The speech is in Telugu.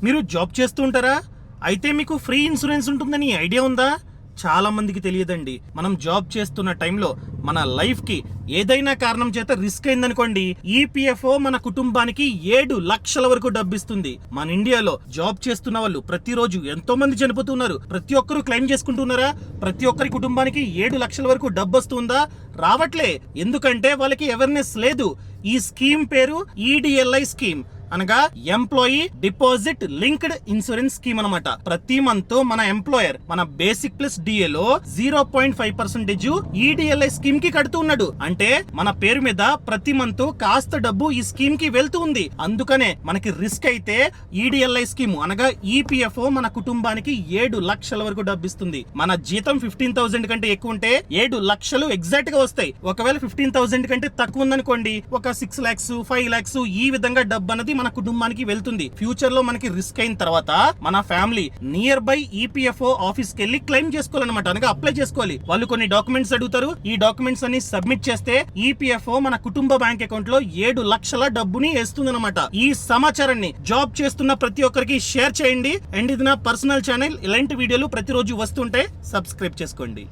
మీరు జాబ్ చేస్తూ ఉంటారా? అయితే మీకు ఫ్రీ ఇన్సూరెన్స్ ఉంటుందని ఐడియా ఉందా? చాలా మందికి తెలియదండి. మనం జాబ్ చేస్తున్న టైంలో మన లైఫ్ కి ఏదైనా కారణం చేత రిస్క్ అయిందనుకోండి, ఈపీఎఫ్ఓ మన కుటుంబానికి 7 లక్షల వరకు డబ్బిస్తుంది. మన ఇండియాలో జాబ్ చేస్తున్న వాళ్ళు ప్రతిరోజు ఎంతో మంది చనిపోతున్నారు. ప్రతి ఒక్కరు క్లెయిమ్ చేసుకుంటున్నారా? ప్రతి ఒక్కరి కుటుంబానికి 7 లక్షల వరకు డబ్బు వస్తుందా? రావట్లే. ఎందుకంటే వాళ్ళకి అవేర్నెస్ లేదు. ఈ స్కీమ్ పేరు ఈడిఎల్ఐ స్కీమ్, అనగా employee deposit linked insurance scheme అనమాట. ప్రతి మంత్ మన ఎంప్లాయర్ మన బేసిక్ ప్లస్ డిఏలో 0.5% ఈడిఎల్ఐ స్కీమ్ కి కడుతూ ఉన్నాడు. అంటే మన పేరు మీద ప్రతి మంత్ కాస్త డబ్బు ఈ స్కీమ్ కి వెళ్తూ ఉంది. అందుకనే మనకి రిస్క్ అయితే ఈడిఎల్ఐ స్కీమ్ అనగా ఈపీఎఫ్ఓ మన కుటుంబానికి 7 లక్షల వరకు డబ్బు ఇస్తుంది. మన జీతం 15,000 కంటే ఎక్కువ ఉంటే 7 లక్షలు ఎగ్జాక్ట్ గా వస్తాయి. ఒకవేళ 15,000 కంటే తక్కువ ఉందనుకోండి, ఒక 6 lakhs 5 lakhs ఈ విధంగా డబ్బు అనేది మన కుటుంబానికి వెళ్తుంది. ఫ్యూచర్ లో మనకి రిస్క్ అయిన తర్వాత మన family near by EPFO office కి వెళ్ళి క్లెయిమ్ చేసుకోవాలన్నమాట. అనగా అప్లై చేసుకోవాలి. వాళ్ళు కొన్ని డాక్యుమెంట్స్ అడుగుతారు. ఈ డాక్యుమెంట్స్ అన్ని సబ్మిట్ చేస్తే ఈపీఎఫ్ఓ మన కుటుంబ బ్యాంక్ అకౌంట్ లో 7 లక్షల డబ్బుని వేస్తుంది అనమాట. ఈ సమాచారాన్ని జాబ్ చేస్తున్న ప్రతి ఒక్కరికి షేర్ చేయండి. అండ్ ఇది నా పర్సనల్ ఛానల్. ఇలాంటి వీడియోలు ప్రతిరోజు వస్తుంటే సబ్స్క్రైబ్ చేసుకోండి.